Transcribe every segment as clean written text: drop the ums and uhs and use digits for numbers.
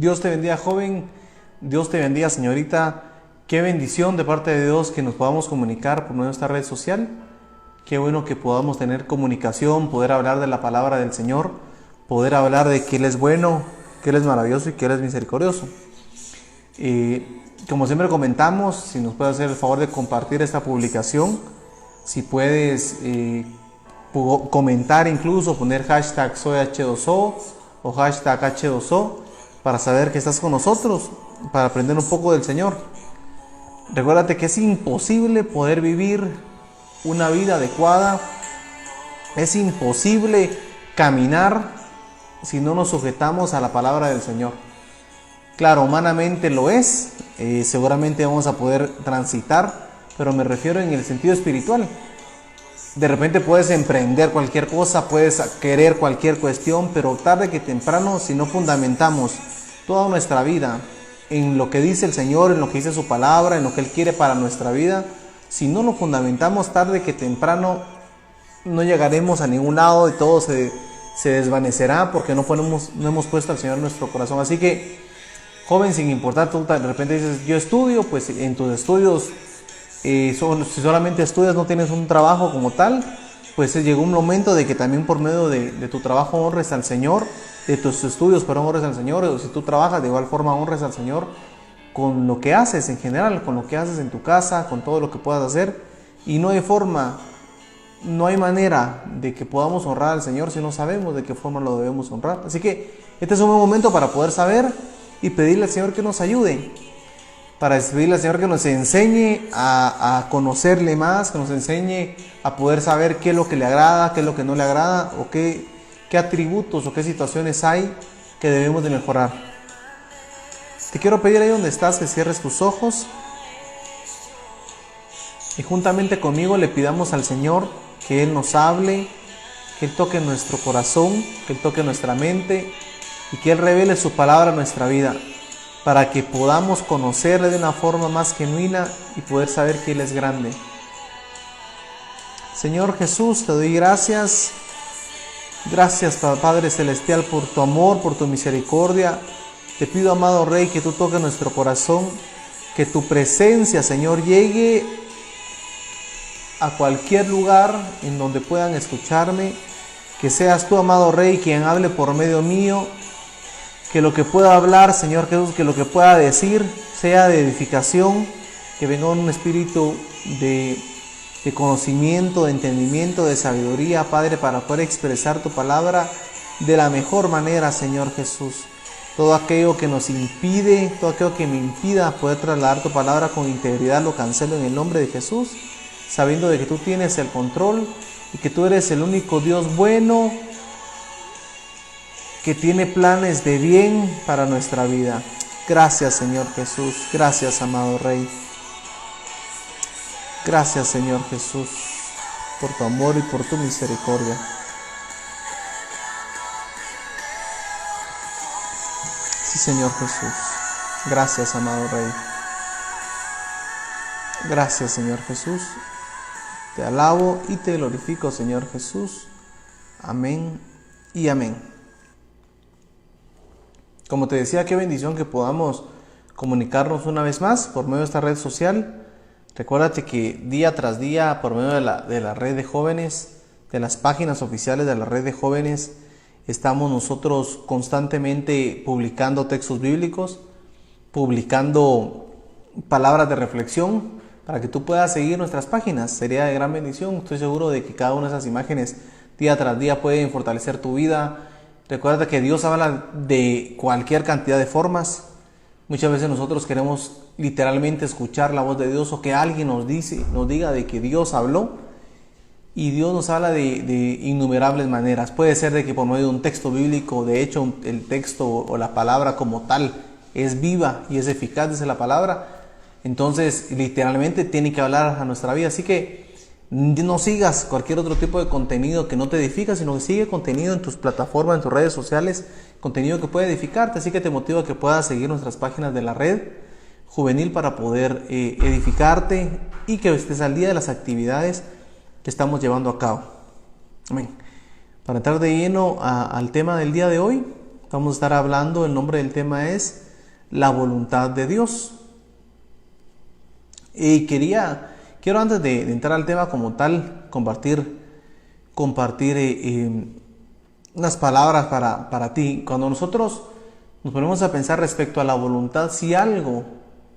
Dios te bendiga, joven. Dios te bendiga, señorita. Qué bendición de parte de Dios que nos podamos comunicar por medio de esta red social. Qué bueno que podamos tener comunicación, poder hablar de la palabra del Señor, poder hablar de que Él es bueno, que Él es maravilloso y que Él es misericordioso. Como siempre comentamos, si nos puedes hacer el favor de compartir esta publicación, si puedes comentar incluso, poner hashtag soyh2o o hashtag h2o para saber que estás con nosotros, para aprender un poco del Señor. Recuérdate que es imposible poder vivir una vida adecuada, es imposible caminar si no nos sujetamos a la palabra del Señor. Claro, humanamente lo es, seguramente vamos a poder transitar, pero me refiero en el sentido espiritual. De repente puedes emprender cualquier cosa, puedes querer cualquier cuestión, pero tarde que temprano, si no fundamentamos toda nuestra vida en lo que dice el Señor, en lo que dice su palabra, en lo que Él quiere para nuestra vida, si no lo fundamentamos, tarde que temprano no llegaremos a ningún lado y todo se desvanecerá porque no hemos puesto al Señor en nuestro corazón. Así que, joven, sin importar, tú de repente dices, yo estudio, pues en tus estudios, si solamente estudias, no tienes un trabajo como tal, pues llegó un momento de que también por medio de tu trabajo honres al Señor, de tus estudios, pero honres al Señor, o si tú trabajas, de igual forma honres al Señor con lo que haces en general, con lo que haces en tu casa, con todo lo que puedas hacer. Y no hay forma, no hay manera de que podamos honrar al Señor si no sabemos de qué forma lo debemos honrar. Así que este es un buen momento para poder saber y pedirle al Señor que nos ayude, para pedirle al Señor que nos enseñe a conocerle más, que nos enseñe a poder saber qué es lo que le agrada, qué es lo que no le agrada, o qué atributos o qué situaciones hay que debemos de mejorar. Te quiero pedir ahí donde estás que cierres tus ojos y juntamente conmigo le pidamos al Señor que Él nos hable, que Él toque nuestro corazón, que Él toque nuestra mente y que Él revele su palabra a nuestra vida, para que podamos conocerle de una forma más genuina y poder saber que Él es grande. Señor Jesús, te doy gracias. Gracias, Padre Celestial, por tu amor, por tu misericordia. Te pido, amado Rey, que tú toques nuestro corazón, que tu presencia, Señor, llegue a cualquier lugar en donde puedan escucharme. Que seas tú, amado Rey, quien hable por medio mío. Que lo que pueda hablar, Señor Jesús, que lo que pueda decir sea de edificación, que venga un espíritu de conocimiento, de entendimiento, de sabiduría, Padre, para poder expresar tu palabra de la mejor manera, Señor Jesús. Todo aquello que nos impide, todo aquello que me impida poder trasladar tu palabra con integridad, lo cancelo en el nombre de Jesús, sabiendo de que tú tienes el control y que tú eres el único Dios bueno que tiene planes de bien para nuestra vida. Gracias, Señor Jesús. Gracias, amado Rey. Gracias, Señor Jesús, por tu amor y por tu misericordia. Sí, Señor Jesús. Gracias, amado Rey. Gracias, Señor Jesús. Te alabo y te glorifico, Señor Jesús. Amén y amén. Como te decía, qué bendición que podamos comunicarnos una vez más por medio de esta red social. Recuérdate que día tras día, por medio de la red de jóvenes, de las páginas oficiales de la red de jóvenes, estamos nosotros constantemente publicando textos bíblicos, publicando palabras de reflexión, para que tú puedas seguir nuestras páginas. Sería de gran bendición. Estoy seguro de que cada una de esas imágenes día tras día pueden fortalecer tu vida. Recuerda que Dios habla de cualquier cantidad de formas. Muchas veces nosotros queremos literalmente escuchar la voz de Dios, o que alguien nos diga de que Dios habló, y Dios nos habla de innumerables maneras. Puede ser de que por medio de un texto bíblico, de hecho el texto o la palabra como tal es viva y es eficaz, dice la palabra. Entonces literalmente tiene que hablar a nuestra vida. Así que no sigas cualquier otro tipo de contenido que no te edifica, sino que sigue contenido en tus plataformas, en tus redes sociales, contenido que puede edificarte. Así que te motivo a que puedas seguir nuestras páginas de la red juvenil para poder edificarte y que estés al día de las actividades que estamos llevando a cabo. Amén. Para entrar de lleno al tema del día de hoy, Vamos a estar hablando, el nombre del tema es la voluntad de Dios. Y quiero antes de entrar al tema como tal, compartir unas palabras para ti. Cuando nosotros nos ponemos a pensar respecto a la voluntad, si algo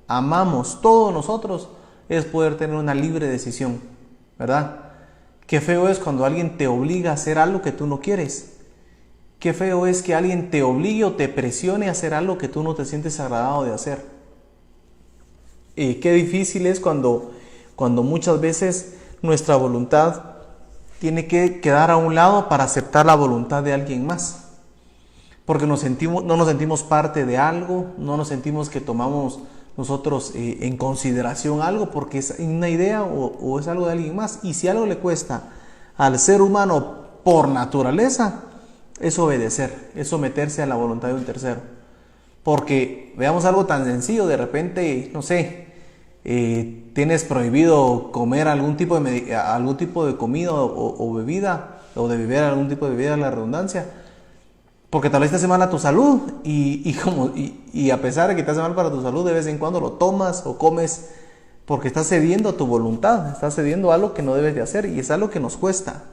amamos todos nosotros, es poder tener una libre decisión, ¿verdad? Qué feo es cuando alguien te obliga a hacer algo que tú no quieres. Qué feo es que alguien te obligue o te presione a hacer algo que tú no te sientes agradado de hacer. Y qué difícil es cuando muchas veces nuestra voluntad tiene que quedar a un lado para aceptar la voluntad de alguien más. Porque no nos sentimos parte de algo, no nos sentimos que tomamos nosotros en consideración algo porque es una idea o es algo de alguien más. Y si algo le cuesta al ser humano por naturaleza, es obedecer, es someterse a la voluntad de un tercero. Porque veamos algo tan sencillo, de repente, no sé, tienes prohibido comer algún tipo de comida o bebida, o de beber algún tipo de bebida, la redundancia, porque tal vez te hace mal a tu salud y a pesar de que te hace mal para tu salud, de vez en cuando lo tomas o comes porque estás cediendo a tu voluntad, estás cediendo a algo que no debes de hacer y es algo que nos cuesta.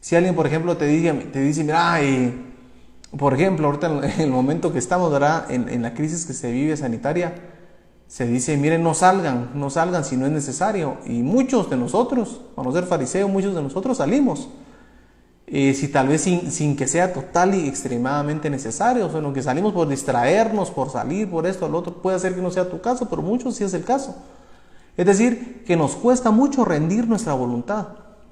Si alguien, por ejemplo, te dice, mira, por ejemplo, ahorita en el momento que estamos, ¿verdad? En la crisis que se vive sanitaria, se dice, miren, no salgan si no es necesario. Y muchos de nosotros, a no ser fariseos, muchos de nosotros salimos. Si tal vez sin que sea total y extremadamente necesario, sino que salimos por distraernos, por salir, por esto, lo otro, puede ser que no sea tu caso, pero muchos sí es el caso. Es decir, que nos cuesta mucho rendir nuestra voluntad.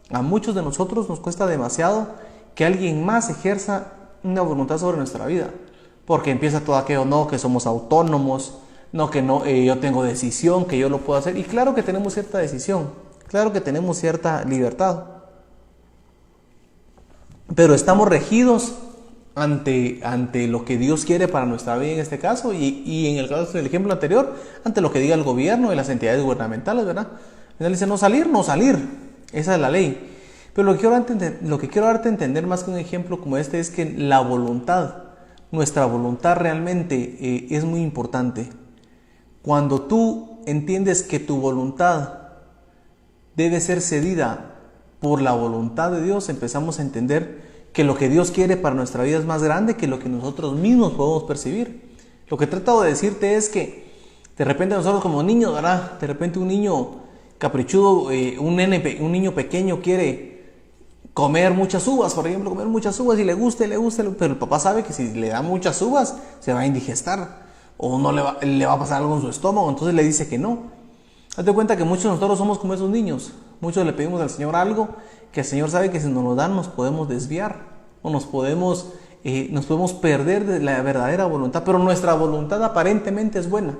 A muchos de nosotros nos cuesta demasiado que alguien más ejerza una voluntad sobre nuestra vida, porque empieza todo aquello, no, que somos autónomos, no, que no, yo tengo decisión, que yo lo puedo hacer, y claro que tenemos cierta decisión, claro que tenemos cierta libertad, pero estamos regidos ante lo que Dios quiere para nuestra vida en este caso, y en el caso del ejemplo anterior, ante lo que diga el gobierno y las entidades gubernamentales, ¿verdad? Él dice, no salir, esa es la ley. Pero lo que quiero darte a entender más que un ejemplo como este es que la voluntad, nuestra voluntad realmente es muy importante. Cuando tú entiendes que tu voluntad debe ser cedida por la voluntad de Dios, empezamos a entender que lo que Dios quiere para nuestra vida es más grande que lo que nosotros mismos podemos percibir. Lo que he tratado de decirte es que de repente nosotros como niños, ¿verdad? De repente un niño caprichudo, un niño pequeño quiere comer muchas uvas, por ejemplo, y le gusta, pero el papá sabe que si le da muchas uvas se va a indigestar o no le va a pasar algo en su estómago, entonces le dice que no. Date cuenta que muchos de nosotros somos como esos niños. Muchos le pedimos al Señor algo que el Señor sabe que si nos lo dan nos podemos desviar o nos podemos perder de la verdadera voluntad, pero nuestra voluntad aparentemente es buena.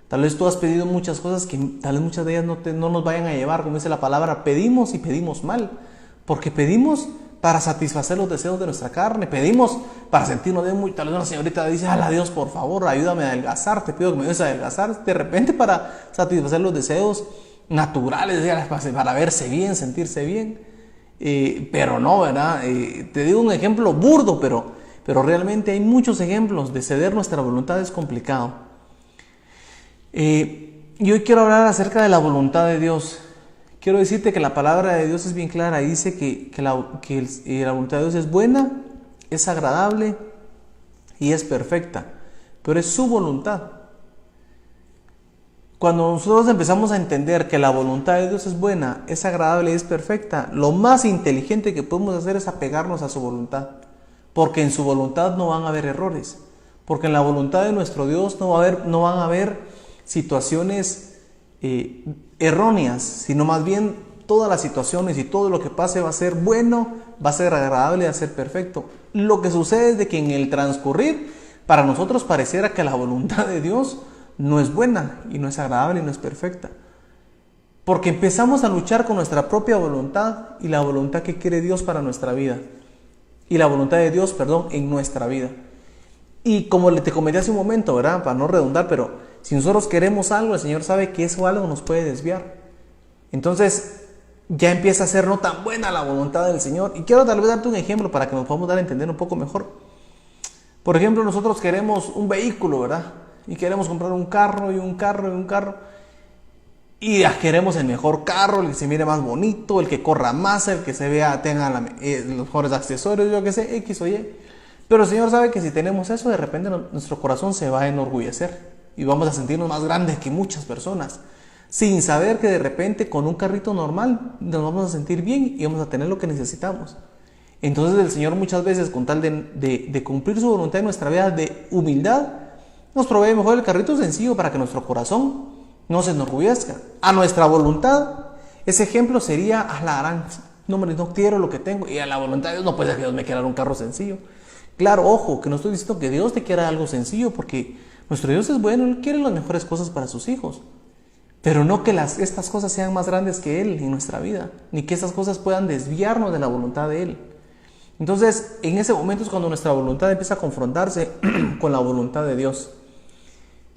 Tal vez tú has pedido muchas cosas que tal vez muchas de ellas no nos vayan a llevar, como dice la palabra, pedimos y pedimos mal, porque pedimos para satisfacer los deseos de nuestra carne, pedimos para sentirnos bien. Tal vez una señorita dice, Dios, por favor, ayúdame a adelgazar, te pido que me ayudes a adelgazar, de repente para satisfacer los deseos naturales, para verse bien, sentirse bien, pero no, ¿verdad? Te digo un ejemplo burdo, pero realmente hay muchos ejemplos de ceder nuestra voluntad, es complicado. Y hoy quiero hablar acerca de la voluntad de Dios. Quiero decirte que la palabra de Dios es bien clara. Dice que la voluntad de Dios es buena, es agradable y es perfecta. Pero es su voluntad. Cuando nosotros empezamos a entender que la voluntad de Dios es buena, es agradable y es perfecta, lo más inteligente que podemos hacer es apegarnos a su voluntad. Porque en su voluntad no van a haber errores. Porque en la voluntad de nuestro Dios no van a haber situaciones erróneas, sino más bien todas las situaciones y todo lo que pase va a ser bueno, va a ser agradable, va a ser perfecto. Lo que sucede es de que en el transcurrir, para nosotros pareciera que la voluntad de Dios no es buena y no es agradable y no es perfecta. Porque empezamos a luchar con nuestra propia voluntad y la voluntad que quiere Dios para nuestra vida. Y la voluntad de Dios, en nuestra vida. Y como te comenté hace un momento, ¿verdad? Para no redundar, pero si nosotros queremos algo, el Señor sabe que eso algo nos puede desviar. Entonces ya empieza a ser no tan buena la voluntad del Señor. Y quiero tal vez darte un ejemplo para que nos podamos dar a entender un poco mejor. Por ejemplo, nosotros queremos un vehículo, ¿verdad? Y queremos comprar un carro y un carro y un carro. Y ya queremos el mejor carro, el que se mire más bonito, el que corra más, el que se vea, tenga los mejores accesorios, yo qué sé, X o Y. Pero el Señor sabe que si tenemos eso, de repente nuestro corazón se va a enorgullecer. Y vamos a sentirnos más grandes que muchas personas. Sin saber que de repente con un carrito normal nos vamos a sentir bien y vamos a tener lo que necesitamos. Entonces el Señor muchas veces, con tal de cumplir su voluntad en nuestra vida de humildad, nos provee mejor el carrito sencillo para que nuestro corazón no se enorgullezca. A nuestra voluntad, ese ejemplo sería: a la gran, no quiero lo que tengo. Y a la voluntad de Dios, no puede ser que Dios me quiera dar un carro sencillo. Claro, ojo, que no estoy diciendo que Dios te quiera algo sencillo, porque nuestro Dios es bueno, Él quiere las mejores cosas para sus hijos. Pero no que estas cosas sean más grandes que Él en nuestra vida, ni que estas cosas puedan desviarnos de la voluntad de Él. Entonces, en ese momento es cuando nuestra voluntad empieza a confrontarse con la voluntad de Dios.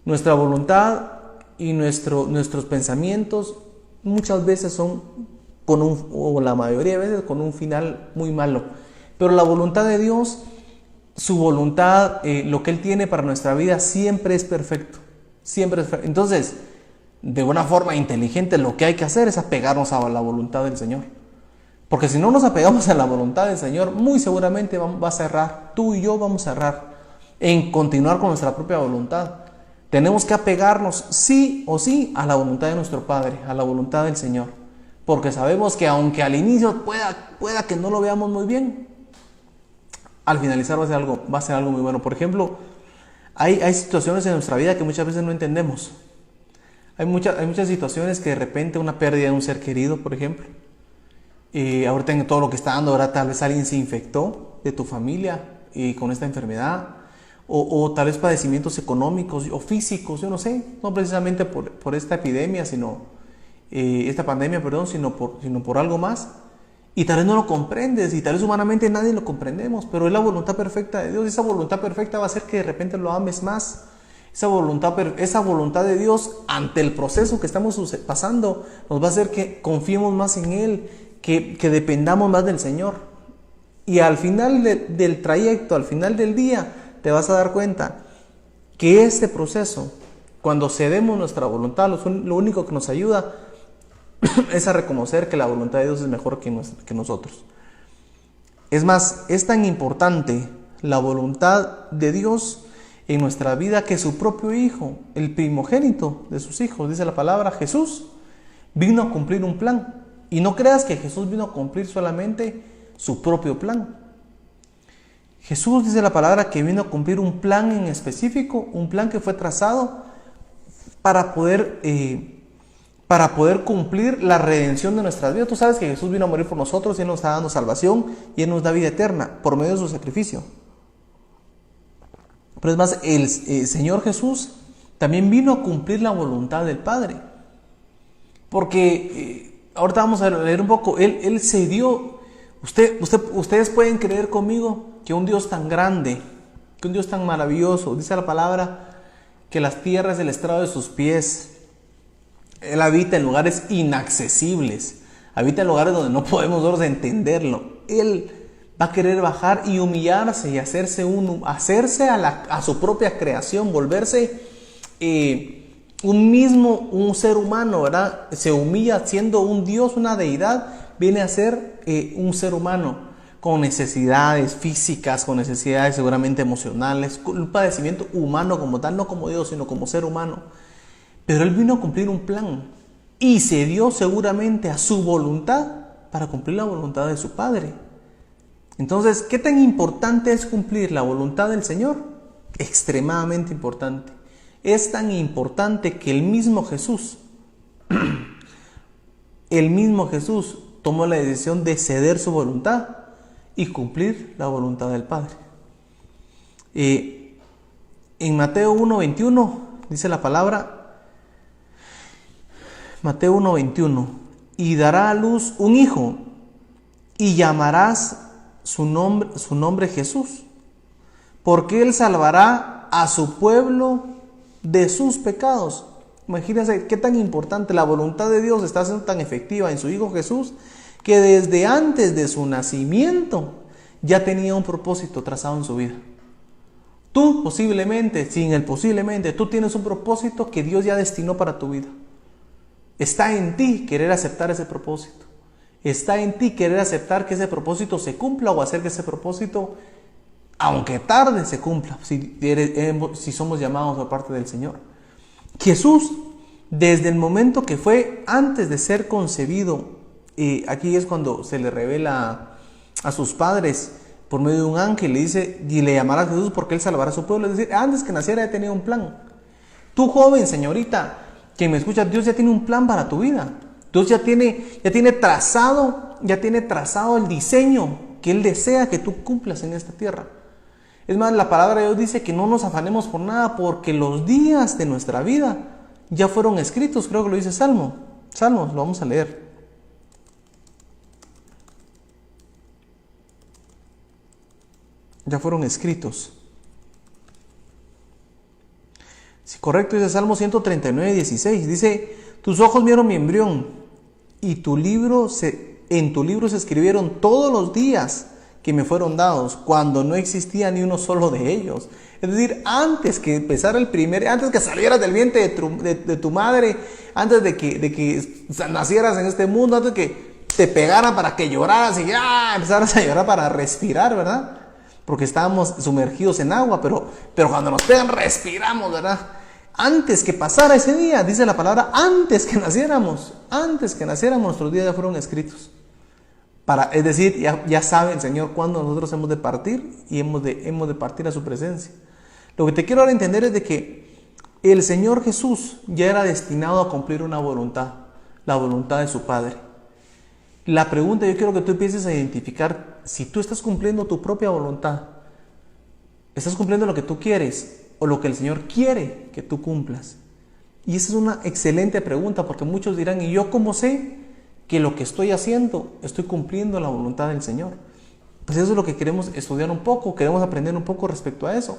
Nuestra voluntad y nuestros pensamientos muchas veces son o la mayoría de veces con un final muy malo. Pero la voluntad de Dios, su voluntad, lo que Él tiene para nuestra vida siempre es perfecto. Siempre es perfecto. Entonces, de una forma inteligente, lo que hay que hacer es apegarnos a la voluntad del Señor. Porque si no nos apegamos a la voluntad del Señor, muy seguramente vas a errar. Tú y yo vamos a errar en continuar con nuestra propia voluntad. Tenemos que apegarnos sí o sí a la voluntad de nuestro Padre, a la voluntad del Señor. Porque sabemos que aunque al inicio pueda que no lo veamos muy bien, al finalizar va a ser algo muy bueno. Por ejemplo, hay situaciones en nuestra vida que muchas veces no entendemos. Hay muchas situaciones que de repente una pérdida de un ser querido, por ejemplo. Ahorita en todo lo que está dando, ahora tal vez alguien se infectó de tu familia con esta enfermedad. O tal vez padecimientos económicos o físicos, yo no sé. No precisamente por esta epidemia, esta pandemia, sino por algo más. Y tal vez no lo comprendes, y tal vez humanamente nadie lo comprendemos, pero es la voluntad perfecta de Dios. Esa voluntad perfecta va a hacer que de repente lo ames más. Esa voluntad de Dios ante el proceso que estamos pasando nos va a hacer que confiemos más en Él, que dependamos más del Señor. Y al final del trayecto, al final del día, te vas a dar cuenta que este proceso, cuando cedemos nuestra voluntad, lo único que nos ayuda es a reconocer que la voluntad de Dios es mejor que nosotros. Es más, es tan importante la voluntad de Dios en nuestra vida que su propio Hijo, el primogénito de sus hijos, dice la palabra, Jesús, vino a cumplir un plan. Y no creas que Jesús vino a cumplir solamente su propio plan. Jesús, dice la palabra, que vino a cumplir un plan en específico, un plan que fue trazado para poder cumplir la redención de nuestras vidas. Tú sabes que Jesús vino a morir por nosotros y Él nos está dando salvación y Él nos da vida eterna por medio de su sacrificio. Pero es más, el Señor Jesús también vino a cumplir la voluntad del Padre. Porque ahorita vamos a leer un poco. Él se dio. Ustedes pueden creer conmigo que un Dios tan grande, que un Dios tan maravilloso, dice la palabra, que las tierras del estrado de sus pies. Él habita en lugares inaccesibles. Habita en lugares donde no podemos nosotros entenderlo. Él va a querer bajar y humillarse y hacerse a su propia creación, volverse un ser humano, ¿verdad? Se humilla siendo un Dios, una deidad, viene a ser un ser humano con necesidades físicas, con necesidades seguramente emocionales, con un padecimiento humano como tal, no como Dios, sino como ser humano. Pero Él vino a cumplir un plan y se dio seguramente a su voluntad para cumplir la voluntad de su Padre. Entonces, ¿qué tan importante es cumplir la voluntad del Señor? Extremadamente importante. Es tan importante que el mismo Jesús tomó la decisión de ceder su voluntad y cumplir la voluntad del Padre. En Mateo 1:21 dice la palabra, Mateo 1:21, y dará a luz un hijo y llamarás su nombre Jesús, porque Él salvará a su pueblo de sus pecados. Imagínense qué tan importante la voluntad de Dios está siendo tan efectiva en su Hijo Jesús, que desde antes de su nacimiento ya tenía un propósito trazado en su vida. Tú posiblemente, sin el posiblemente, tú tienes un propósito que Dios ya destinó para tu vida. Está en ti querer aceptar ese propósito. Está en ti querer aceptar que ese propósito se cumpla o hacer que ese propósito, aunque tarde, se cumpla, si somos llamados por parte del Señor. Jesús, desde el momento que fue antes de ser concebido, aquí es cuando se le revela a sus padres por medio de un ángel, le dice, y le llamarás Jesús porque él salvará a su pueblo. Es decir, antes que naciera ya tenía un plan. Tú, joven, señorita, que me escuchas, Dios ya tiene un plan para tu vida. Dios ya tiene trazado el diseño que Él desea que tú cumplas en esta tierra. Es más, la palabra de Dios dice que no nos afanemos por nada porque los días de nuestra vida ya fueron escritos. Creo que lo dice Salmos, lo vamos a leer. Ya fueron escritos. Sí, correcto, dice Salmo 139, 16. Dice, tus ojos vieron mi embrión y en tu libro se escribieron todos los días que me fueron dados, cuando no existía ni uno solo de ellos. Es decir, antes que empezara antes que salieras del vientre de tu madre, antes de que nacieras en este mundo, antes de que te pegaran para que lloraras y empezaras a llorar para respirar, ¿verdad? Porque estábamos sumergidos en agua, pero cuando nos pegan respiramos, ¿verdad? Antes que pasara ese día, dice la palabra, antes que naciéramos nuestros días ya fueron escritos. Es decir, ya sabe el Señor cuándo nosotros hemos de partir y hemos de partir a su presencia. Lo que te quiero ahora entender es de que el Señor Jesús ya era destinado a cumplir una voluntad, la voluntad de su Padre. La pregunta, yo quiero que tú empieces a identificar si tú estás cumpliendo tu propia voluntad. ¿Estás cumpliendo lo que tú quieres o lo que el Señor quiere que tú cumplas? Y esa es una excelente pregunta, porque muchos dirán, ¿y yo cómo sé que lo que estoy haciendo, estoy cumpliendo la voluntad del Señor? Pues eso es lo que queremos estudiar un poco, queremos aprender un poco respecto a eso.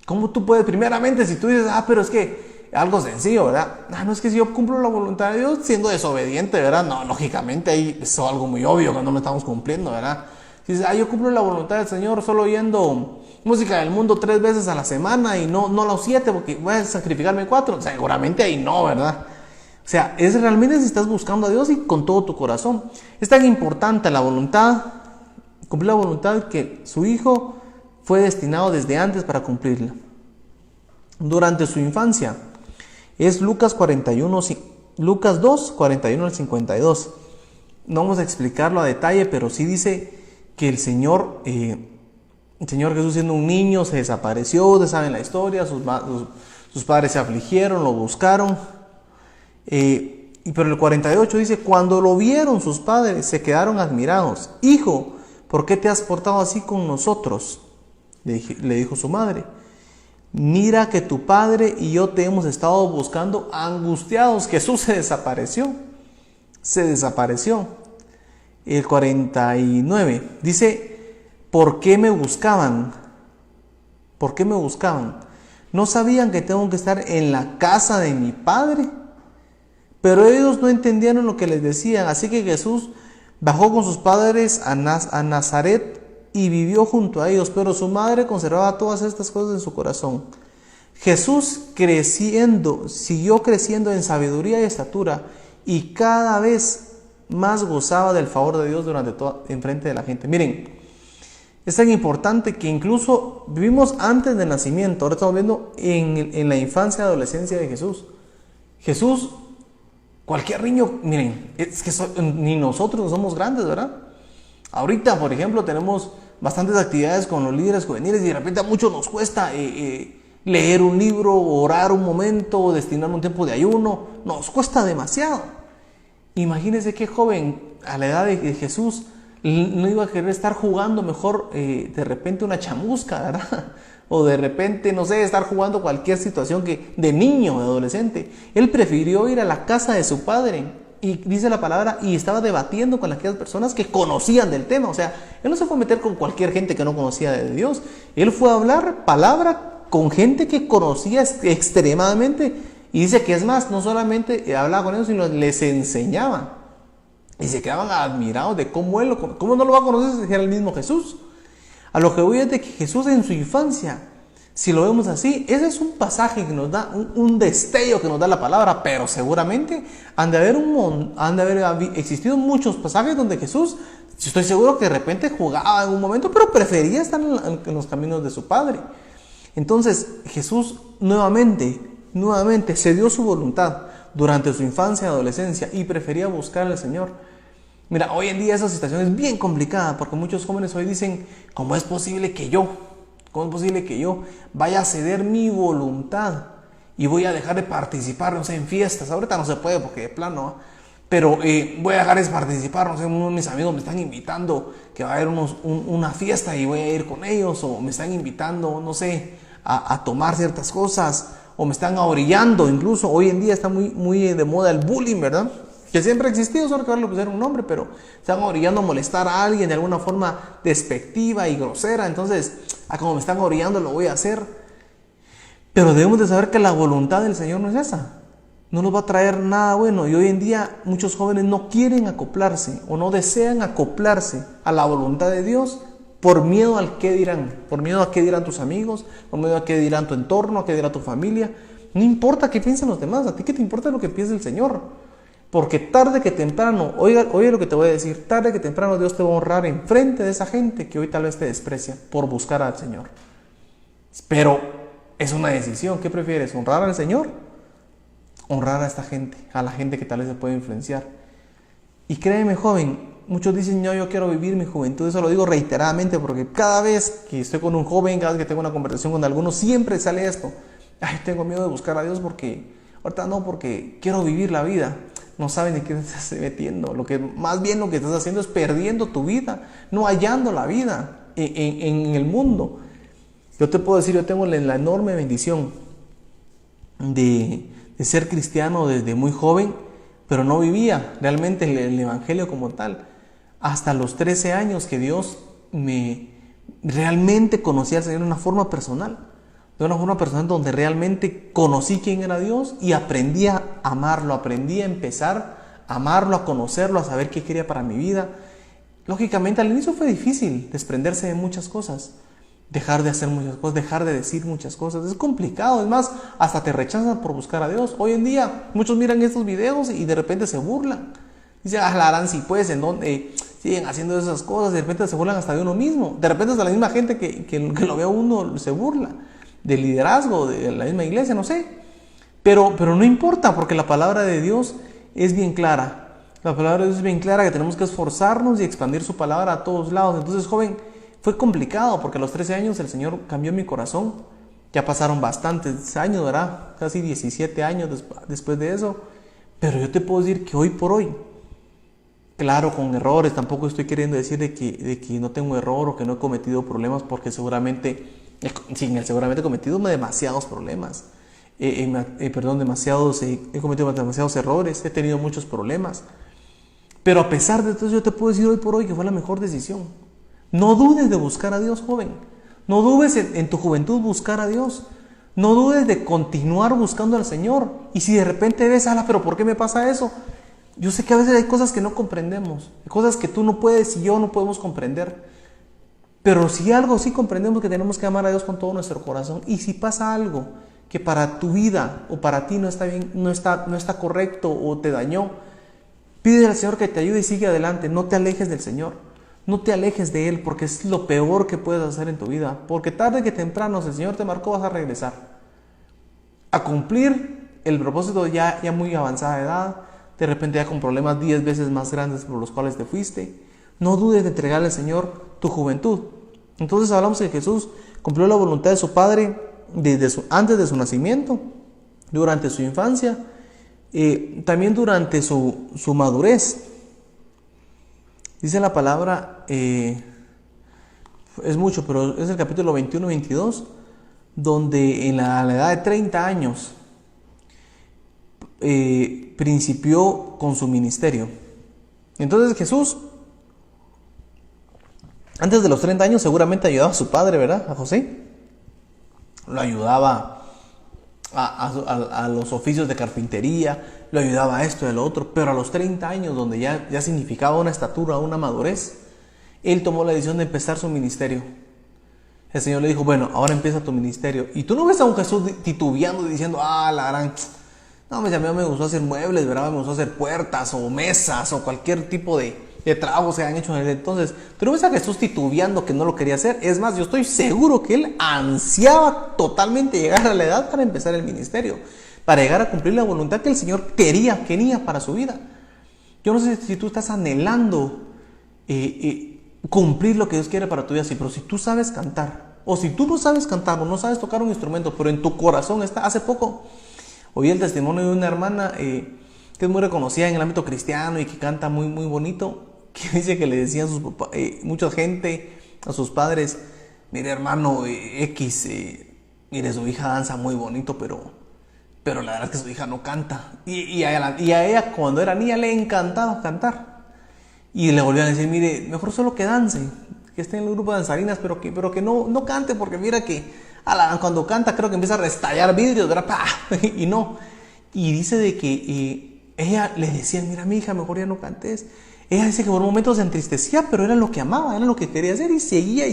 ¿Cómo tú puedes, primeramente, si tú dices, pero es que algo sencillo, ¿verdad? No, es que si yo cumplo la voluntad de Dios siendo desobediente, ¿verdad? No, lógicamente ahí es algo muy obvio que no lo estamos cumpliendo, ¿verdad? Si dices, yo cumplo la voluntad del Señor solo oyendo música del mundo 3 veces a la semana y no los 7 porque voy a sacrificarme 4, seguramente ahí no, ¿verdad? O sea, es realmente si estás buscando a Dios y con todo tu corazón. Es tan importante la voluntad, cumplir la voluntad, que su Hijo fue destinado desde antes para cumplirla. Durante su infancia, es Lucas 2, 41 al 52. No vamos a explicarlo a detalle, pero sí dice que el Señor Jesús, siendo un niño, se desapareció. Ustedes saben la historia, sus padres se afligieron, lo buscaron. Pero el 48 dice, cuando lo vieron sus padres, se quedaron admirados. Hijo, ¿por qué te has portado así con nosotros? Le dijo su madre. Mira que tu padre y yo te hemos estado buscando angustiados. Jesús se desapareció. El 49 dice, ¿por qué me buscaban? ¿No sabían que tengo que estar en la casa de mi padre? Pero ellos no entendieron lo que les decían. Así que Jesús bajó con sus padres a Nazaret y vivió junto a ellos, pero su madre conservaba todas estas cosas en su corazón. Jesús siguió creciendo en sabiduría y estatura, y cada vez más gozaba del favor de Dios en frente de la gente. Miren, es tan importante que incluso vivimos antes del nacimiento. Ahora estamos viendo en la infancia y adolescencia de Jesús. Jesús, cualquier niño, miren, es que ni nosotros no somos grandes, ¿verdad? Ahorita, por ejemplo, tenemos bastantes actividades con los líderes juveniles y de repente a muchos nos cuesta leer un libro, orar un momento, destinar un tiempo de ayuno. Nos cuesta demasiado. Imagínense qué joven a la edad de Jesús no iba a querer estar jugando mejor de repente una chamusca, ¿verdad? O de repente, no sé, estar jugando cualquier situación de niño, de adolescente. Él prefirió ir a la casa de su padre. Y dice la palabra, y estaba debatiendo con aquellas personas que conocían del tema. O sea, él no se fue a meter con cualquier gente que no conocía de Dios. Él fue a hablar palabra con gente que conocía extremadamente. Y dice que es más, no solamente hablaba con ellos, sino les enseñaba. Y se quedaban admirados de cómo no lo va a conocer si era el mismo Jesús. A lo que voy es de que Jesús en su infancia Si lo vemos así, ese es un pasaje que nos da, un destello que nos da la palabra, pero seguramente han de haber existido muchos pasajes donde Jesús, yo estoy seguro que de repente jugaba en un momento, pero prefería estar en los caminos de su Padre. Entonces Jesús nuevamente se dio su voluntad durante su infancia y adolescencia y prefería buscar al Señor. Mira, hoy en día esa situación es bien complicada porque muchos jóvenes hoy dicen, ¿cómo es posible que yo vaya a ceder mi voluntad y voy a dejar de participar, no sé, en fiestas? Ahorita no se puede porque de plano, pero voy a dejar de participar, no sé, uno de mis amigos me están invitando que va a haber una fiesta y voy a ir con ellos, o me están invitando, no sé, a tomar ciertas cosas, o me están ahorillando. Incluso hoy en día está muy de moda el bullying, ¿verdad? Que siempre ha existido, solo que ahora le pusieron un nombre, pero están orillando a molestar a alguien de alguna forma despectiva y grosera. Entonces, como me están orillando, lo voy a hacer. Pero debemos de saber que la voluntad del Señor no es esa. No nos va a traer nada bueno. Y hoy en día muchos jóvenes no quieren acoplarse o no desean acoplarse a la voluntad de Dios por miedo al qué dirán. Por miedo a qué dirán tus amigos, por miedo a qué dirán tu entorno, a qué dirá tu familia. No importa qué piensen los demás, a ti qué te importa lo que piense el Señor. Porque tarde que temprano, oiga lo que te voy a decir, tarde que temprano Dios te va a honrar en frente de esa gente que hoy tal vez te desprecia por buscar al Señor. Pero es una decisión. ¿Qué prefieres? ¿Honrar al Señor? Honrar a esta gente, a la gente que tal vez se puede influenciar. Y créeme, joven, muchos dicen, yo quiero vivir mi juventud. Eso lo digo reiteradamente porque cada vez que estoy con un joven, cada vez que tengo una conversación con alguno, siempre sale esto. Ay, tengo miedo de buscar a Dios porque quiero vivir la vida. No saben en qué te estás metiendo. Más bien lo que estás haciendo es perdiendo tu vida, no hallando la vida en el mundo. Yo te puedo decir, yo tengo la enorme bendición de ser cristiano desde muy joven, pero no vivía realmente el evangelio como tal. Hasta los 13 años que Dios realmente conocía al Señor de una forma personal. De una forma personal donde realmente conocí quién era Dios y aprendí a amarlo, aprendí a empezar a amarlo, a conocerlo, a saber qué quería para mi vida. Lógicamente al inicio fue difícil desprenderse de muchas cosas, dejar de hacer muchas cosas, dejar de decir muchas cosas. Es complicado, es más, hasta te rechazan por buscar a Dios. Hoy en día muchos miran estos videos y de repente se burlan. Dicen, la harán si pues, en donde siguen haciendo esas cosas, de repente se burlan hasta de uno mismo. De repente hasta la misma gente que lo ve a uno se burla. Del liderazgo de la misma iglesia, no sé, pero no importa, porque la palabra de Dios es bien clara. La palabra de Dios es bien clara, que tenemos que esforzarnos y expandir su palabra a todos lados. Entonces, joven, fue complicado porque a los 13 años el Señor cambió mi corazón. Ya pasaron bastantes años, ¿verdad? Casi 17 años después de eso. Pero yo te puedo decir que hoy por hoy, claro, con errores, tampoco estoy queriendo decir de que no tengo error o que no he cometido problemas, porque seguramente he cometido demasiados problemas. He cometido demasiados errores, he tenido muchos problemas. Pero a pesar de todo, yo te puedo decir hoy por hoy que fue la mejor decisión. No dudes de buscar a Dios, joven. No dudes en tu juventud buscar a Dios. No dudes de continuar buscando al Señor. Y si de repente ves, pero ¿por qué me pasa eso? Yo sé que a veces hay cosas que no comprendemos, cosas que tú no puedes y yo no podemos comprender. Pero si algo sí comprendemos, que tenemos que amar a Dios con todo nuestro corazón. Y si pasa algo que para tu vida o para ti no está bien, no está correcto o te dañó, pide al Señor que te ayude y sigue adelante. No te alejes del Señor, no te alejes de Él, porque es lo peor que puedes hacer en tu vida. Porque tarde que temprano, si el Señor te marcó, vas a regresar a cumplir el propósito ya muy avanzada edad, de repente ya con problemas 10 veces más grandes por los cuales te fuiste. No dudes de entregarle al Señor tu juventud. Entonces hablamos que Jesús cumplió la voluntad de su Padre antes de su nacimiento, durante su infancia, también durante su madurez. Dice la palabra, es mucho, pero es el capítulo 21-22, donde a la edad de 30 años principió con su ministerio. Entonces Jesús, antes de los 30 años, seguramente ayudaba a su padre, ¿verdad? A José. Lo ayudaba a los oficios de carpintería, lo ayudaba a esto y a lo otro. Pero a los 30 años, donde ya significaba una estatura, una madurez, él tomó la decisión de empezar su ministerio. el Señor le dijo, bueno, ahora empieza tu ministerio. Y tú no ves a un Jesús titubeando, diciendo, la gran... No, a mí me gustó hacer muebles, ¿verdad? Me gustó hacer puertas o mesas o cualquier tipo de trabajos que han hecho en él. Entonces, tú no ves a Jesús titubeando que no lo quería hacer. Es más, yo estoy seguro que él ansiaba totalmente llegar a la edad para empezar el ministerio, para llegar a cumplir la voluntad que el Señor quería para su vida. Yo no sé si tú estás anhelando cumplir lo que Dios quiere para tu vida, sí, pero si tú sabes cantar, o si tú no sabes cantar, o no sabes tocar un instrumento, pero en tu corazón está. Hace poco oí el testimonio de una hermana que es muy reconocida en el ámbito cristiano y que canta muy, muy bonito, que dice que le decían mucha gente a sus padres, mire hermano X, mire su hija danza muy bonito, pero la verdad es que su hija no canta. Y a ella cuando era niña le encantaba cantar. Y le volvían a decir, mire, mejor solo que dance, que esté en el grupo de danzarinas, pero que no cante, porque mira que cuando canta creo que empieza a restallar vidrios, ¿verdad? ¡Pah! Y no. Y dice de que ella le decía, mira mi hija, mejor ya no cantes. Ella dice que por momentos se entristecía, pero era lo que amaba, era lo que quería hacer, y seguía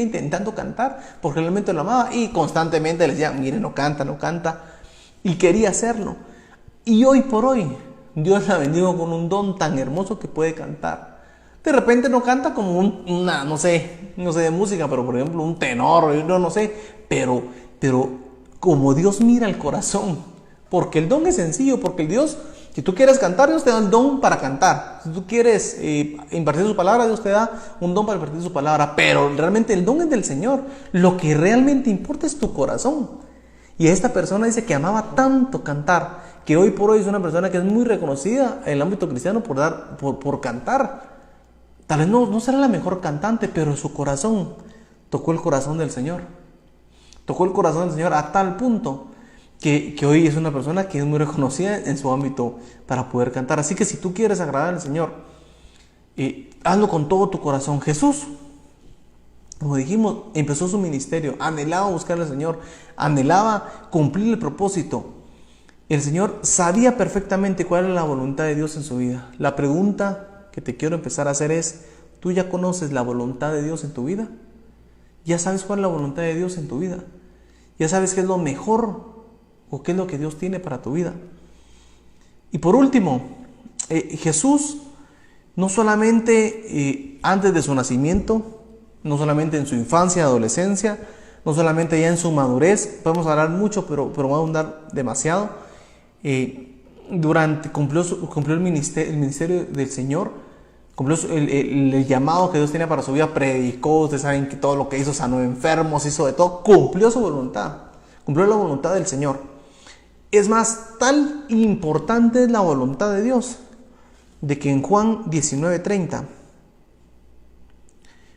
intentando cantar, porque realmente lo amaba, y constantemente le decía, mire, no canta, y quería hacerlo. Y hoy por hoy, Dios la bendijo con un don tan hermoso que puede cantar. De repente no canta como no sé de música, pero por ejemplo un tenor, no sé, pero como Dios mira el corazón, porque el don es sencillo, porque el Dios, si tú quieres cantar, Dios te da el don para cantar. Si tú quieres impartir su palabra, Dios te da un don para impartir su palabra, pero realmente el don es del Señor. Lo que realmente importa es tu corazón. Y esta persona dice que amaba tanto cantar, que hoy por hoy es una persona que es muy reconocida en el ámbito cristiano por cantar. Tal vez no será la mejor cantante, pero su corazón tocó el corazón del Señor. Tocó el corazón del Señor a tal punto que hoy es una persona que es muy reconocida en su ámbito para poder cantar. Así que si tú quieres agradar al Señor, hazlo con todo tu corazón. Jesús, como dijimos, empezó su ministerio, anhelaba buscar al Señor, anhelaba cumplir el propósito. El Señor sabía perfectamente cuál era la voluntad de Dios en su vida. La pregunta que te quiero empezar a hacer es, ¿tú ya conoces la voluntad de Dios en tu vida? ¿Ya sabes cuál es la voluntad de Dios en tu vida? ¿Ya sabes qué es lo mejor o qué es lo que Dios tiene para tu vida? Y por último, Jesús no solamente antes de su nacimiento, no solamente en su infancia, adolescencia, no solamente ya en su madurez, podemos hablar mucho, pero voy a ahondar demasiado. Cumplió el ministerio del Señor, cumplió el llamado que Dios tenía para su vida, predicó, ustedes saben que todo lo que hizo, sanó enfermos, hizo de todo, cumplió su voluntad, cumplió la voluntad del Señor. Es más, tan importante es la voluntad de Dios, de que en Juan 19:30,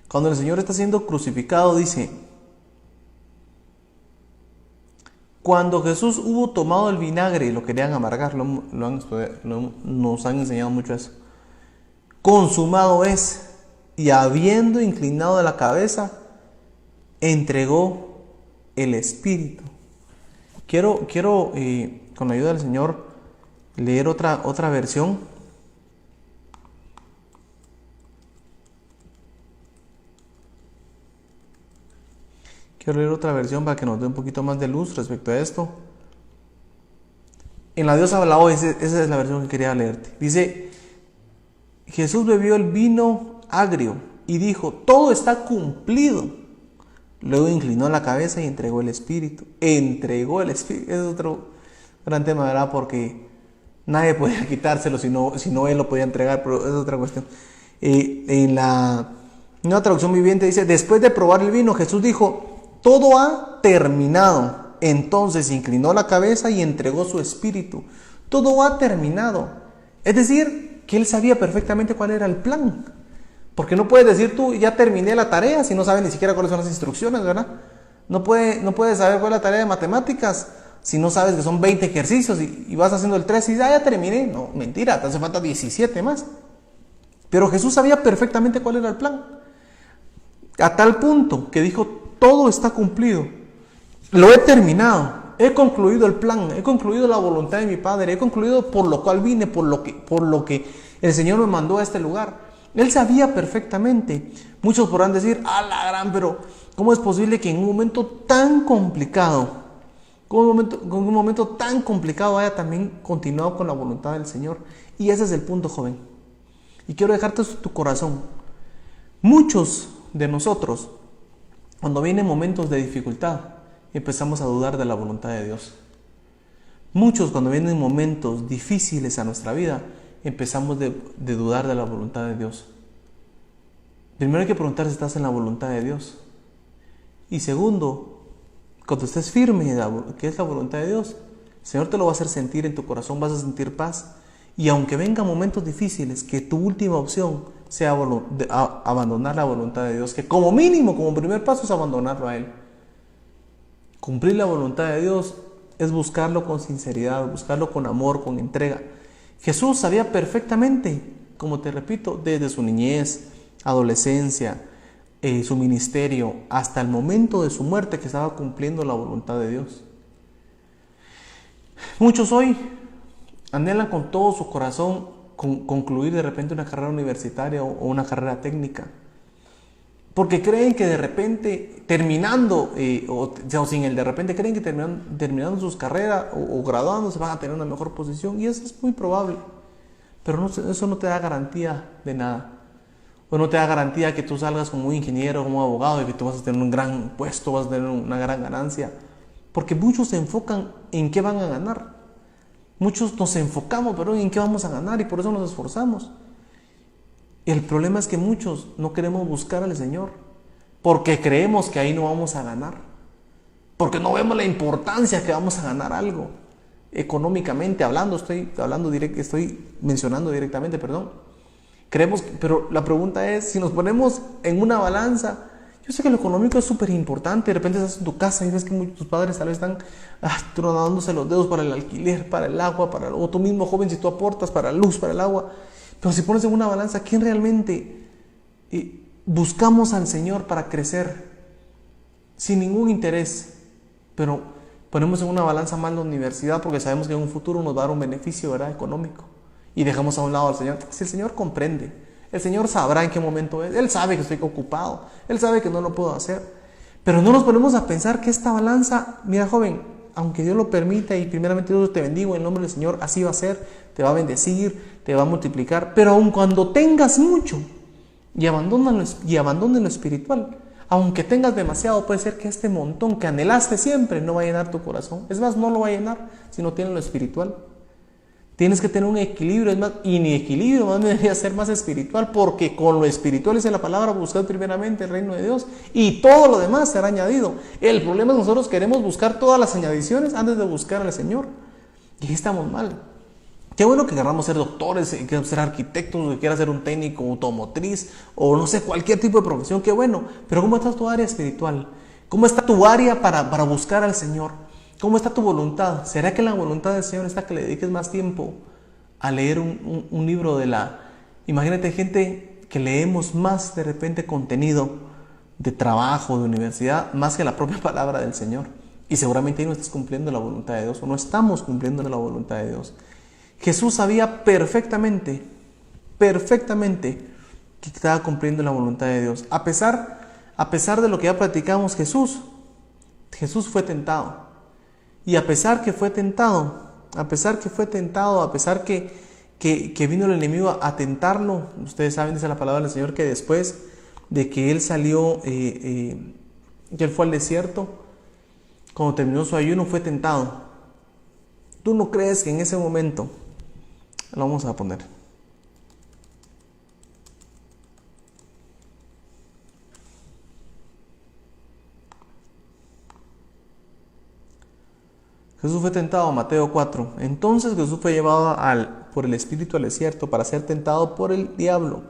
cuando el Señor está siendo crucificado, dice: cuando Jesús hubo tomado el vinagre y lo querían amargar, nos han enseñado mucho eso. Consumado es, y habiendo inclinado la cabeza, entregó el Espíritu. Quiero con la ayuda del Señor, leer otra versión. Quiero leer otra versión para que nos dé un poquito más de luz respecto a esto. En la Dios habla hoy, esa es la versión que quería leerte. Dice: Jesús bebió el vino agrio y dijo: todo está cumplido. Luego inclinó la cabeza y entregó el Espíritu. Entregó el Espíritu. Es otro gran tema, ¿verdad? Porque nadie podía quitárselo si no él lo podía entregar, pero es otra cuestión. En la nueva traducción viviente dice: después de probar el vino, Jesús dijo: todo ha terminado. Entonces inclinó la cabeza y entregó su Espíritu. Todo ha terminado. Es decir, que él sabía perfectamente cuál era el plan. Porque no puedes decir tú, ya terminé la tarea, si no sabes ni siquiera cuáles son las instrucciones, ¿verdad? No puedes saber cuál es la tarea de matemáticas si no sabes que son 20 ejercicios y vas haciendo el 3 y ya terminé. No, mentira, te hace falta 17 más. Pero Jesús sabía perfectamente cuál era el plan. A tal punto que dijo: todo está cumplido. Lo he terminado. He concluido el plan. He concluido la voluntad de mi Padre. He concluido por lo cual vine, por lo que el Señor me mandó a este lugar. Él sabía perfectamente. Muchos podrán decir, a la gran, pero ¿cómo es posible que en un momento tan complicado, con un momento tan complicado haya también continuado con la voluntad del Señor? Y ese es el punto, joven. Y quiero dejarte esto en tu corazón. Muchos de nosotros, cuando vienen momentos de dificultad, empezamos a dudar de la voluntad de Dios. Muchos, cuando vienen momentos difíciles a nuestra vida, empezamos de dudar de la voluntad de Dios. Primero hay que preguntar si estás en la voluntad de Dios. Y segundo, cuando estés firme en que es la voluntad de Dios, el Señor te lo va a hacer sentir en tu corazón, vas a sentir paz. Y aunque vengan momentos difíciles, que tu última opción sea abandonar la voluntad de Dios, que como mínimo, como primer paso, es abandonarlo a Él. Cumplir la voluntad de Dios es buscarlo con sinceridad, buscarlo con amor, con entrega. Jesús sabía perfectamente, como te repito, desde su niñez, adolescencia, su ministerio, hasta el momento de su muerte, que estaba cumpliendo la voluntad de Dios. Muchos hoy anhelan con todo su corazón concluir de repente una carrera universitaria o una carrera técnica, porque creen que de repente terminando, o sin el de repente, creen que terminando sus carreras o graduándose van a tener una mejor posición, y eso es muy probable, pero eso no te da garantía de nada. O no te da garantía que tú salgas como un ingeniero, como un abogado, y que tú vas a tener un gran puesto, vas a tener una gran ganancia, porque muchos se enfocan en qué van a ganar. Muchos nos enfocamos, pero en qué vamos a ganar, y por eso nos esforzamos. El problema es que muchos no queremos buscar al Señor, porque creemos que ahí no vamos a ganar, porque no vemos la importancia que vamos a ganar algo, económicamente hablando, estoy mencionando directamente, perdón. Creemos, pero la pregunta es, si nos ponemos en una balanza, yo sé que lo económico es súper importante, de repente estás en tu casa y ves que tus padres tal vez están tronándose los dedos para el alquiler, para el agua, o tú mismo joven si tú aportas para la luz, para el agua. Pero si pones en una balanza, ¿quién realmente buscamos al Señor para crecer sin ningún interés? Pero ponemos en una balanza más la universidad porque sabemos que en un futuro nos va a dar un beneficio, ¿verdad?, económico. Y dejamos a un lado al Señor. Si el Señor comprende, el Señor sabrá en qué momento es. Él sabe que estoy ocupado, Él sabe que no lo puedo hacer. Pero no nos ponemos a pensar que esta balanza, mira joven, aunque Dios lo permita y primeramente Dios te bendigo en el nombre del Señor, así va a ser, te va a bendecir, te va a multiplicar. Pero aun cuando tengas mucho y abandones lo espiritual, aunque tengas demasiado, puede ser que este montón que anhelaste siempre no va a llenar tu corazón. Es más, no lo va a llenar si no tienes lo espiritual. Tienes que tener un equilibrio, es más, y ni equilibrio, más debería ser más espiritual, porque con lo espiritual dice la palabra, buscad primeramente el reino de Dios y todo lo demás será añadido. El problema es que nosotros queremos buscar todas las añadiciones antes de buscar al Señor, y ahí estamos mal. Qué bueno que queramos ser doctores, que queramos ser arquitectos, que quieras ser un técnico automotriz, o no sé, cualquier tipo de profesión, qué bueno, pero ¿cómo está tu área espiritual? ¿Cómo está tu área para buscar al Señor? ¿Cómo está tu voluntad? ¿Será que la voluntad del Señor está que le dediques más tiempo a leer un libro de la... Imagínate gente que leemos más de repente contenido de trabajo, de universidad, más que la propia palabra del Señor. Y seguramente ahí no estás cumpliendo la voluntad de Dios, o no estamos cumpliendo la voluntad de Dios. Jesús sabía perfectamente que estaba cumpliendo la voluntad de Dios. A pesar de lo que ya platicamos, Jesús fue tentado. Y a pesar que fue tentado, a pesar que vino el enemigo a tentarlo, ustedes saben, dice la palabra del Señor, que después de que él salió, que él fue al desierto, cuando terminó su ayuno, fue tentado. ¿Tú no crees que en ese momento, lo vamos a poner, Jesús fue tentado, Mateo 4. Entonces Jesús fue llevado por el Espíritu al desierto para ser tentado por el diablo.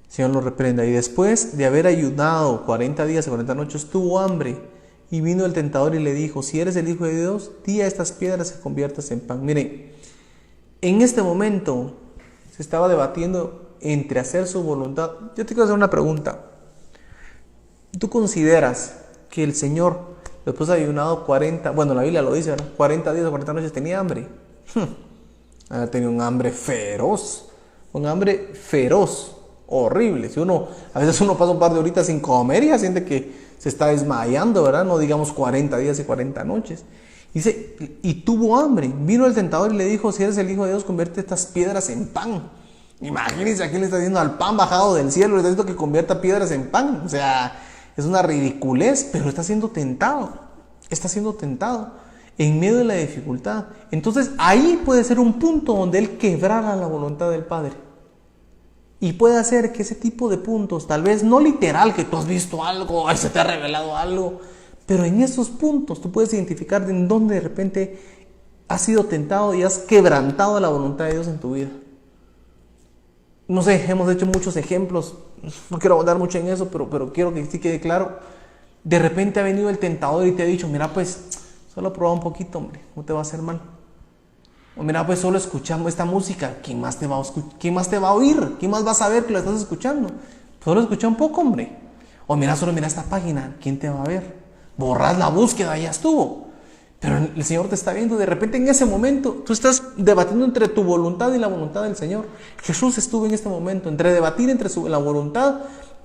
El Señor lo reprenda. Y después de haber ayunado 40 días y 40 noches, tuvo hambre. Y vino el tentador y le dijo, si eres el Hijo de Dios, di a estas piedras que conviertas en pan. Miren, en este momento se estaba debatiendo entre hacer su voluntad. Yo te quiero hacer una pregunta. ¿Tú consideras que el Señor, después de ayunado 40, bueno, la Biblia lo dice, ¿verdad?, 40 días o 40 noches, tenía hambre? Tenía un hambre feroz. horrible. A veces uno pasa un par de horitas sin comer y ya siente que se está desmayando, ¿verdad? No digamos 40 días y 40 noches. Dice, y tuvo hambre. Vino el tentador y le dijo, si eres el Hijo de Dios, convierte estas piedras en pan. Imagínense, aquí le está diciendo al pan bajado del cielo, le está diciendo que convierta piedras en pan. O sea, es una ridiculez, pero está siendo tentado. Está siendo tentado en medio de la dificultad. Entonces, ahí puede ser un punto donde él quebrara la voluntad del Padre. Y puede hacer que ese tipo de puntos, tal vez no literal, que tú has visto algo, ay, se te ha revelado algo, pero en esos puntos tú puedes identificar en dónde de repente has sido tentado y has quebrantado la voluntad de Dios en tu vida. No sé, hemos hecho muchos ejemplos, no quiero abundar mucho en eso, pero quiero que sí quede claro. De repente ha venido el tentador y te ha dicho, mira pues, solo prueba un poquito, hombre, no te va a hacer mal. O mira pues, solo escuchamos esta música, ¿quién más te va a oír? ¿Quién más va a saber que lo estás escuchando? Solo escucha un poco, hombre. O mira, solo mira esta página, ¿quién te va a ver? Borras la búsqueda, ya estuvo. Pero el Señor te está viendo. De repente en ese momento tú estás debatiendo entre tu voluntad y la voluntad del Señor. Jesús estuvo en este momento entre debatir entre la voluntad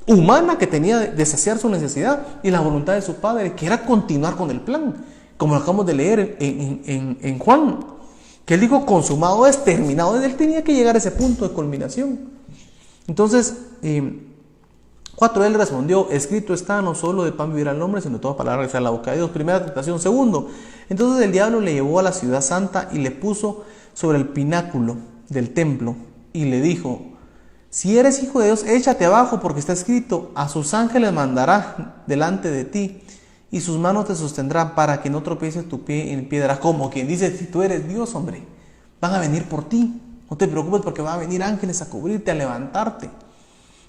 humana que tenía de saciar su necesidad y la voluntad de su Padre, que era continuar con el plan, como lo acabamos de leer en Juan, que él dijo, consumado es, terminado. Él tenía que llegar a ese punto de culminación. Entonces 4, él respondió, escrito está, no solo de pan vivirá el hombre, sino de toda palabra que sale de la boca de Dios. Primera tentación. Segundo, entonces el diablo le llevó a la ciudad santa y le puso sobre el pináculo del templo y le dijo, si eres hijo de Dios, échate abajo, porque está escrito, a sus ángeles mandará delante de ti y sus manos te sostendrán para que no tropieces tu pie en piedra. Como quien dice, si tú eres Dios, hombre, van a venir por ti, no te preocupes porque van a venir ángeles a cubrirte, a levantarte.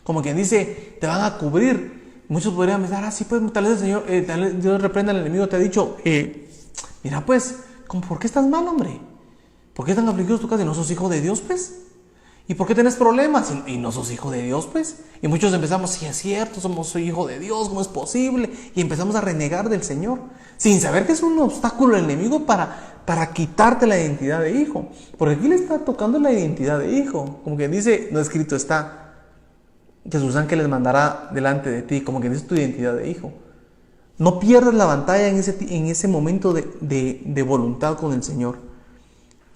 Como quien dice, te van a cubrir. Muchos podrían pensar, sí, pues tal vez el Señor, tal vez Dios reprenda al enemigo, te ha dicho, mira pues, ¿por qué estás mal, hombre? ¿Por qué están afligidos tu casa y no sos hijo de Dios, pues? ¿Y por qué tenés problemas y no sos hijo de Dios, pues? Y muchos empezamos, sí es cierto, soy hijo de Dios, ¿cómo es posible? Y empezamos a renegar del Señor, sin saber que es un obstáculo el enemigo para quitarte la identidad de hijo. Porque aquí le está tocando la identidad de hijo. Como quien dice, no escrito está, que sus ángeles mandará delante de ti, como que dice tu identidad de hijo. No pierdas la batalla en ese momento de voluntad con el Señor.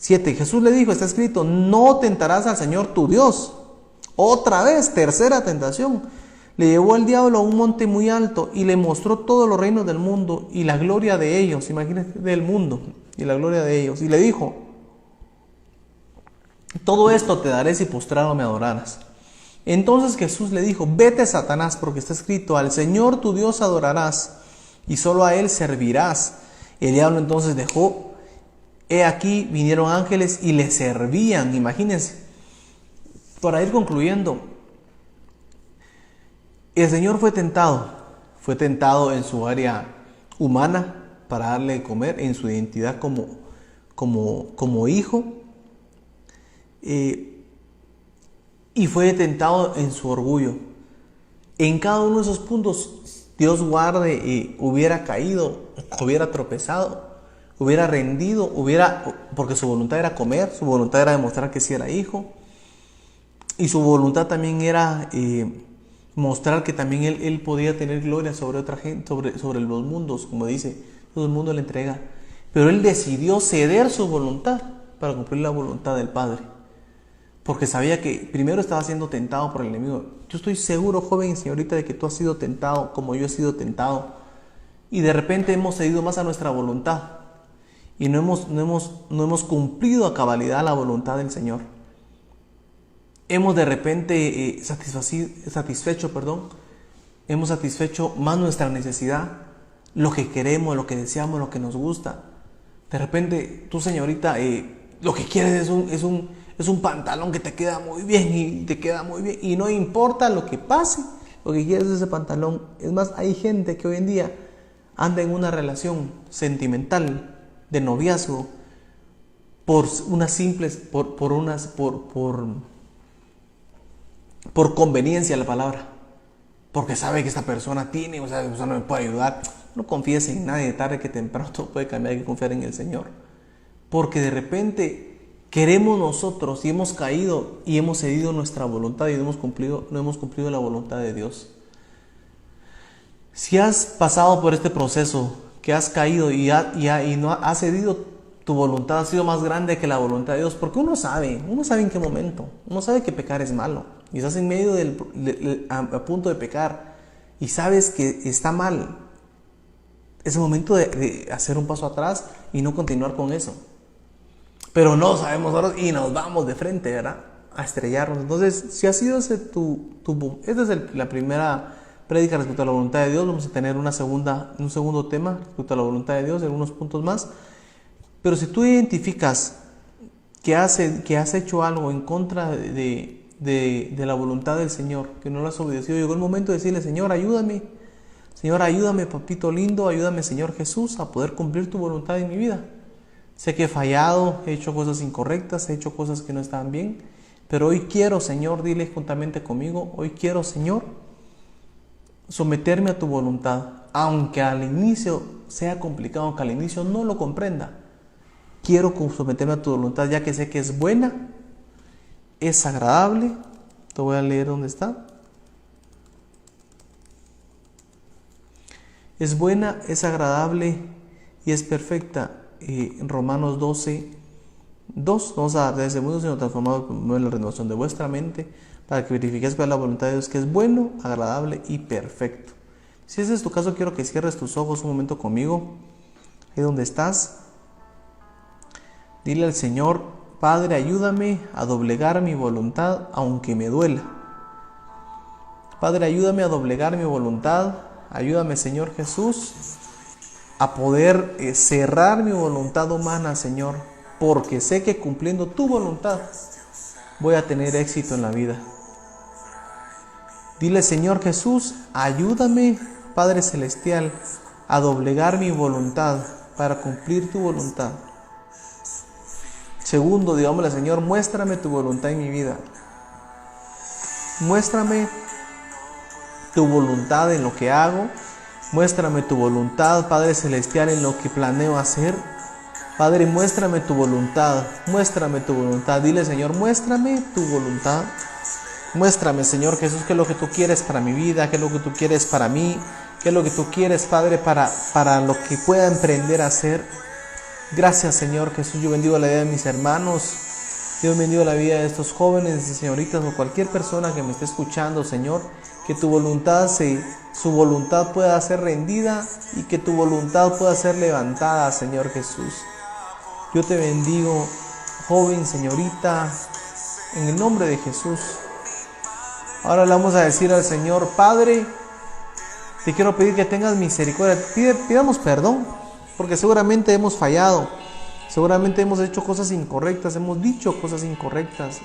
7, Jesús le dijo, está escrito, no tentarás al Señor tu Dios. Otra vez, tercera tentación. Le llevó el diablo a un monte muy alto y le mostró todos los reinos del mundo y la gloria de ellos. Imagínate, del mundo y la gloria de ellos. Y le dijo, todo esto te daré si postrado me adoraras. Entonces Jesús le dijo, vete, Satanás, porque está escrito, al Señor tu Dios adorarás y solo a Él servirás. El diablo entonces dejó, he aquí vinieron ángeles y le servían. Imagínense. Para ir concluyendo, el Señor fue tentado en su área humana para darle de comer, en su identidad como hijo. Y fue tentado en su orgullo. En cada uno de esos puntos, Dios guarde, hubiera caído, hubiera tropezado, hubiera rendido, porque su voluntad era comer, su voluntad era demostrar que sí era hijo, y su voluntad también era mostrar que también él podía tener gloria sobre otra gente, sobre los mundos, como dice, todo el mundo le entrega. Pero él decidió ceder su voluntad para cumplir la voluntad del Padre. Porque sabía que primero estaba siendo tentado por el enemigo. Yo estoy seguro, joven y señorita, de que tú has sido tentado como yo he sido tentado. Y de repente hemos cedido más a nuestra voluntad. Y no hemos cumplido a cabalidad la voluntad del Señor. Hemos de repente hemos satisfecho más nuestra necesidad, lo que queremos, lo que deseamos, lo que nos gusta. De repente, tú, señorita, lo que quieres es un pantalón que te queda muy bien y no importa lo que pase, lo que quieres es ese pantalón. Es más, hay gente que hoy en día anda en una relación sentimental de noviazgo por conveniencia la palabra, porque sabe que esta persona tiene, o sea, esta persona me puede ayudar. No confíes en nadie, tarde que temprano todo puede cambiar, hay que confiar en el Señor, porque de repente queremos nosotros y hemos caído y hemos cedido nuestra voluntad y no hemos cumplido la voluntad de Dios. Si has pasado por este proceso, que has caído y no has cedido, tu voluntad ha sido más grande que la voluntad de Dios, porque uno sabe en qué momento, uno sabe que pecar es malo y estás en medio a punto de pecar y sabes que está mal. Es el momento de hacer un paso atrás y no continuar con eso. Pero no sabemos ahora y nos vamos de frente, ¿verdad? A estrellarnos. Entonces, si ha sido esta es la primera prédica respecto a la voluntad de Dios, vamos a tener un segundo tema respecto a la voluntad de Dios, algunos puntos más. Pero si tú identificas que has hecho algo en contra de la voluntad del Señor, que no lo has obedecido, llegó el momento de decirle: Señor, ayúdame. Señor, ayúdame, papito lindo, ayúdame, Señor Jesús, a poder cumplir tu voluntad en mi vida. Sé que he fallado, he hecho cosas incorrectas, he hecho cosas que no estaban bien, pero hoy quiero, Señor, dile juntamente conmigo, hoy quiero, Señor, someterme a tu voluntad, aunque al inicio sea complicado, aunque al inicio no lo comprenda. Quiero someterme a tu voluntad, ya que sé que es buena, es agradable. Te voy a leer dónde está. Es buena, es agradable y es perfecta. En Romanos 12, 2, no os hagáis de mundo, sino transformados en la renovación de vuestra mente, para que verifiquéis cuál es la voluntad de Dios, que es bueno, agradable y perfecto. Si ese es tu caso, quiero que cierres tus ojos un momento conmigo, ahí donde estás. Dile al Señor: Padre, ayúdame a doblegar mi voluntad, aunque me duela. Padre, ayúdame a doblegar mi voluntad. Ayúdame, Señor Jesús, a poder cerrar mi voluntad humana, Señor, porque sé que cumpliendo tu voluntad voy a tener éxito en la vida. Dile: Señor Jesús, ayúdame, Padre Celestial, a doblegar mi voluntad para cumplir tu voluntad. Segundo, digámosle: Señor, muéstrame tu voluntad en mi vida. Muéstrame tu voluntad en lo que hago. Muéstrame tu voluntad, Padre Celestial, en lo que planeo hacer. Padre, muéstrame tu voluntad. Muéstrame tu voluntad. Dile: Señor, muéstrame tu voluntad. Muéstrame, Señor Jesús, qué es lo que tú quieres para mi vida, qué es lo que tú quieres para mí, qué es lo que tú quieres, Padre, para lo que pueda emprender a hacer. Gracias, Señor Jesús. Yo bendigo la vida de mis hermanos. Dios bendiga la vida de estos jóvenes y señoritas o cualquier persona que me esté escuchando, Señor. Que tu voluntad su voluntad pueda ser rendida y que tu voluntad pueda ser levantada, Señor Jesús. Yo te bendigo, joven, señorita, en el nombre de Jesús. Ahora le vamos a decir al Señor: Padre, te quiero pedir que tengas misericordia. Pidamos perdón, porque seguramente hemos fallado, seguramente hemos hecho cosas incorrectas, hemos dicho cosas incorrectas.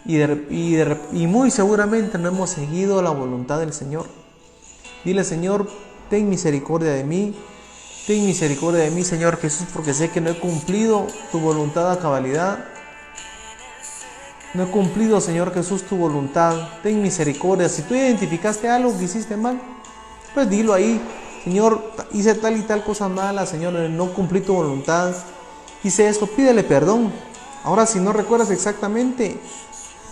Y muy seguramente no hemos seguido la voluntad del Señor. Dile: Señor, ten misericordia de mí. Ten misericordia de mí, Señor Jesús, porque sé que no he cumplido tu voluntad a cabalidad. No he cumplido, Señor Jesús, tu voluntad. Ten misericordia. Si tú identificaste algo que hiciste mal, pues dilo ahí: Señor, hice tal y tal cosa mala, Señor, no cumplí tu voluntad. Hice esto, pídele perdón. Ahora, si no recuerdas exactamente,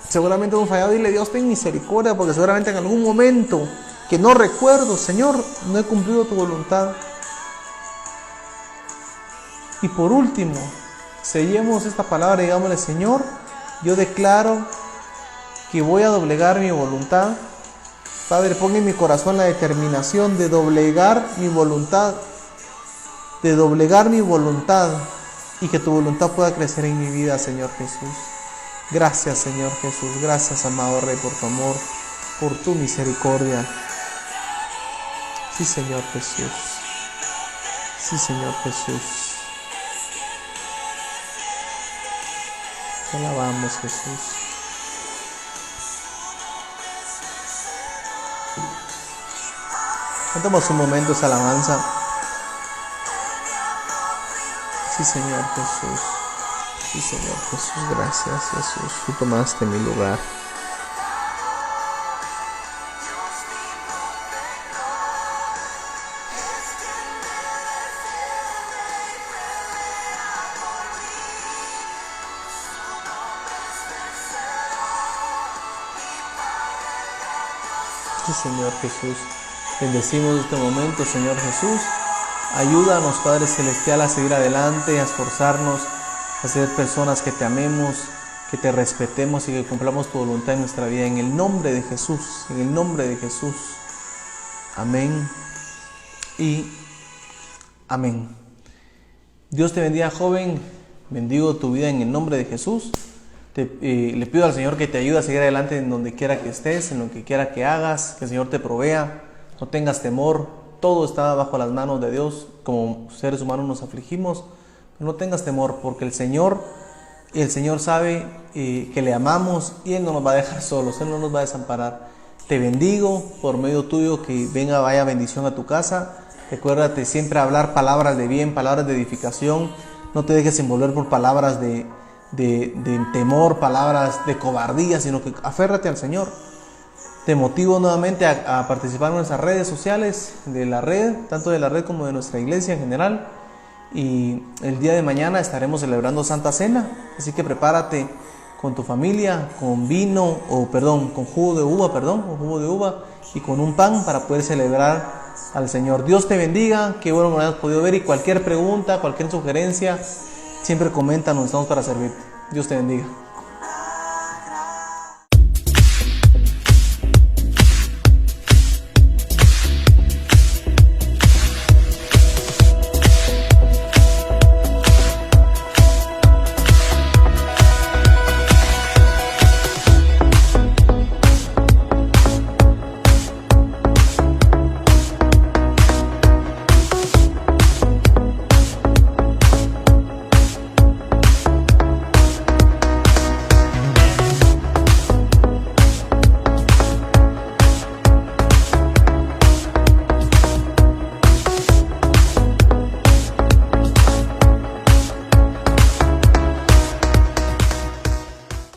seguramente hemos fallado, dile: Dios, ten misericordia, porque seguramente en algún momento que no recuerdo, Señor, no he cumplido tu voluntad. Y por último, sellemos esta palabra y digámosle: Señor, yo declaro que voy a doblegar mi voluntad. Padre, pon en mi corazón la determinación de doblegar mi voluntad, y que tu voluntad pueda crecer en mi vida, Señor Jesús. Gracias, Señor Jesús. Gracias, amado Rey, por tu amor, por tu misericordia. Sí, Señor Jesús. Sí, Señor Jesús. Te alabamos, Jesús. Cantamos un momento esa alabanza. Sí, Señor Jesús. Sí, Señor Jesús. Gracias, Jesús. Tú tomaste mi lugar. Sí, Señor Jesús. Bendecimos este momento, Señor Jesús. Ayúdanos, Padre Celestial, a seguir adelante, a esforzarnos, a ser personas que te amemos, que te respetemos y que cumplamos tu voluntad en nuestra vida. En el nombre de Jesús, en el nombre de Jesús. Amén y amén. Dios te bendiga, joven. Bendigo tu vida en el nombre de Jesús. Le pido al Señor que te ayude a seguir adelante en donde quiera que estés, en lo que quiera que hagas, que el Señor te provea. No tengas temor, todo está bajo las manos de Dios. Como seres humanos nos afligimos, pero no tengas temor, porque el Señor sabe que le amamos y Él no nos va a dejar solos, Él no nos va a desamparar. Te bendigo por medio tuyo, que vaya bendición a tu casa. Recuérdate siempre hablar palabras de bien, palabras de edificación. No te dejes envolver por palabras de temor, palabras de cobardía, sino que aférrate al Señor. Te motivo nuevamente a participar en nuestras redes sociales de la red, tanto de la red como de nuestra iglesia en general. Y el día de mañana estaremos celebrando Santa Cena, así que prepárate con tu familia, con con jugo de uva y con un pan para poder celebrar al Señor. Dios te bendiga, qué bueno que nos hayas podido ver, y cualquier pregunta, cualquier sugerencia, siempre coméntanos, estamos para servirte. Dios te bendiga.